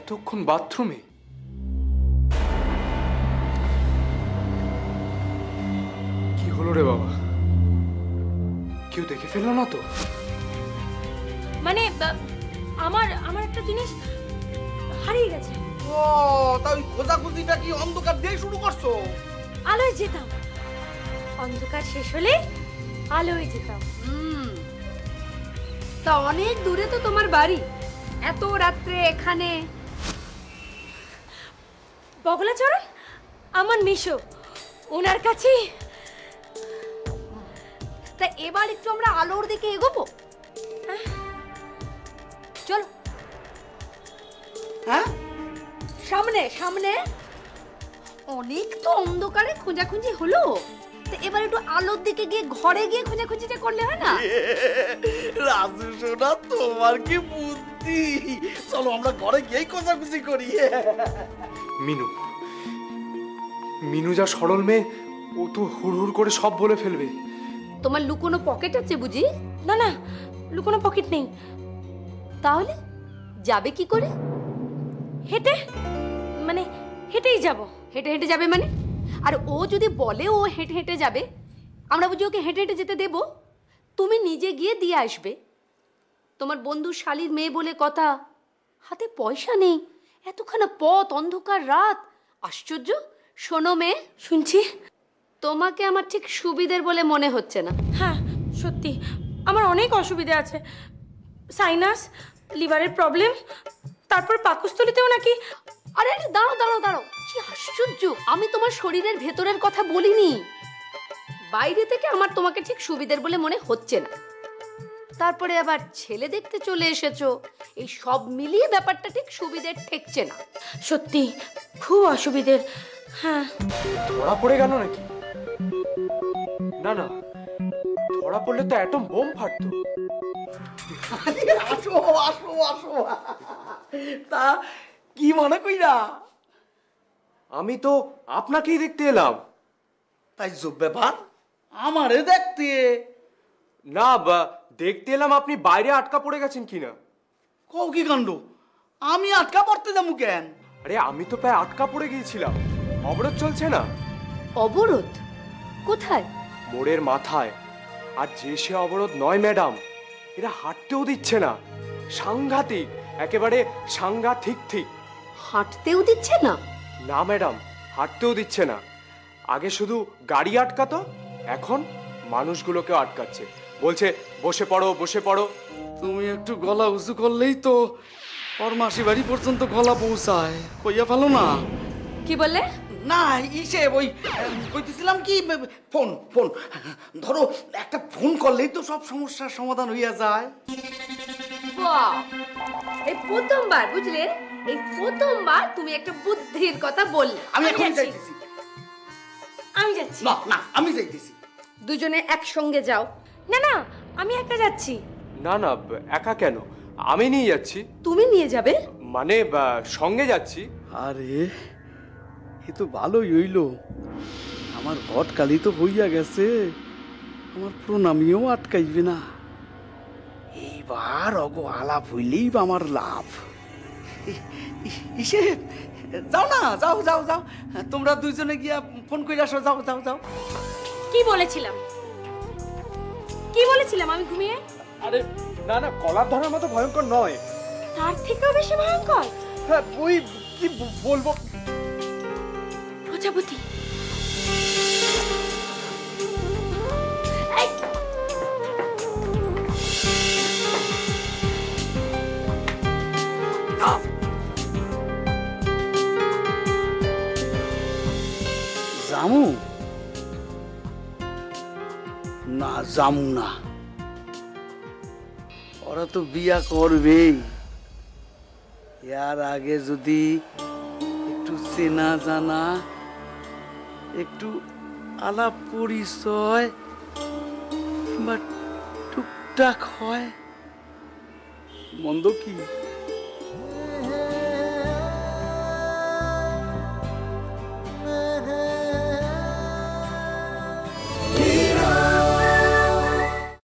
এতক্ষণ বাথরুমে? কি হলো রে বাবা? কেউ দেখে ফেললো না তো? মানে আমার একটা জিনিস হারিয়ে গেছে। ও তাই খোঁজাখুঁজিটা কি অন্ধকার দিয়ে শুরু করছো? আলোয় যেতাম, অন্ধকার শেষ হলে আলোয় যেতাম। তা অনেক দূরে তো তোমার বাড়ি, এত রাত্রে এখানে? বগলাচরণ আমার মিশো, ওনার কাছে। তা এবার একটু আমরা আলোর দিকে এগোবো, চলো। হ্যাঁ, সামনে সামনে। অনেক তো অন্ধকারে খোঁজাখুঁজি হলো, তো এবার একটু আলোর দিকে গিয়ে ঘরে গিয়ে খোঁজাখুঁজিটা করলে হয় না? রাজু সোনা, তোমার কি বুদ্ধি! চলো আমরা ঘরে গিয়েই খোঁজাখুঁজি করি। মিনু, মিনু যা সরল মেয়ে, ও তো হুড় করে সব বলে ফেলবে। তোমার লুকোনো পকেট আছে বুঝি? না না, লুকোনো পকেট নেই। তাহলে যাবে কি করে? হেঁটে, মানে হেঁটেই যাব। হেঁটে হেঁটে যাবে মানে? আর ও যদি বলে ও হেঁটে হেঁটে যাবে, আমরা বুঝি ওকে হেঁটে হেঁটে যেতে দেব? তুমি নিজে গিয়ে দিয়ে আসবে। তোমার বন্ধু শালীর মেয়ে বলে কথা, হাতে পয়সা নেই, এতখানা পথ, অন্ধকার রাত, আশ্চর্য। শোনো মেয়ে, শুনছি। তোমাকে আমার ঠিক সুবিধের বলে মনে হচ্ছে না। হ্যাঁ সত্যি, আমার অনেক অসুবিধা আছে। সাইনাস, লিভারের প্রবলেম, তারপর পাকস্থলীতেও নাকি। আরে আরে দাঁড়াও দাঁড়াও দাঁড়াও, কি আশ্চর্য! আমি তোমার শরীরের ভেতরের কথা বলিনি। বাইরে থেকে আমার তোমাকে ঠিক সুবিধের বলে মনে হচ্ছে না। তারপরে আবার ছেলে দেখতে চলে এসেছো, এই সব মিলিয়ে ব্যাপারটা ঠিক সুবিধের ঠেকছে না। সত্যি খুব অসুবিধের। হ্যাঁ। ধরা পড়ে গেল নাকি? না না, ধরা পড়লে তো অ্যাটম বোম ফাটতো। আসো আসো আসো। তা কি মনে কইরা? আমি তো আপনাকেই দেখতে এলাম। তাই জব ব্যাপার, আমারে দেখতে? না, দেখতে এলাম আপনি বাইরে আটকা পড়ে গেছেন কিনা। কও কি কাণ্ড! আমি আটকা পড়তে যাবো কেন? আরে আমি তো প্রায় আটকা পড়ে গিয়েছিলাম, অবরোধ চলছে না। অবরোধ? কোথায়? মোড়ের মাথায়। আর যে সে অবরোধ নয় ম্যাডাম, এরা হাঁটতেও দিচ্ছে না। সাংঘাতিক, একেবারে সাংঘাতিক। ঠিক হাঁটতেও দিচ্ছে না? না ম্যাডাম, হাঁটতেও দিচ্ছে না। আগে শুধু গাড়ি আটকাতো, এখন মানুষগুলোকে আটকাচ্ছে। বলছে বসে পড়ো বসে পড়ো। তুমি একটু গলা উঁচু করলেই তো ওর মাসি বাড়ি পর্যন্ত গলা পৌঁছায়। কইয়া ফেলো না। কি বললে? না ইসে ওই কইতেছিলাম কি, ফোন ফোন ধরো, একটা ফোন করলেই তো সব সমস্যার সমাধান হইয়া যায়। বাহ, এই প্রথমবার বুঝলে, এই প্রথমবার তুমি একটা বুদ্ধির কথা বললে। আমি এখন যাচ্ছি। যাইতেছি। আমি যাচ্ছি। না না, আমি যাইতেছি। দুজনে একসঙ্গে যাও। না না, আমি একা যাচ্ছি। না না, একা কেন, আমি নিয়ে যাচ্ছি। তুমি নিয়ে যাবে? মানে সঙ্গে যাচ্ছি। আরে এ তো ভালোই হইল, আমার ঘটকালি তো হইয়া গেছে, আমার প্রণামীও আটকাইবে না। এইবার অগো আলাপ হইলেই বা আমার লাভ। ইসে যাও না, যাও যাও যাও, তোমরা দুইজনে গিয়া ফোন করে আসো। যাও যাও যাও। কি বলেছিলাম, কি বলেছিলাম আমি ঘুমিয়ে? আরে না না, কলার ধরার মতো ভয়ঙ্কর নয়, তার থেকেও বেশি ভয়ঙ্কর। হ্যাঁ ওই কি বলবো, প্রজাপতি। জামু না, জামু না, ওরা তো বিয়া করবেই। এর আগে যদি একটু চেনা জানা, একটু আলাপ পরিচয় বা টুকটাক হয়, মন্দ কি?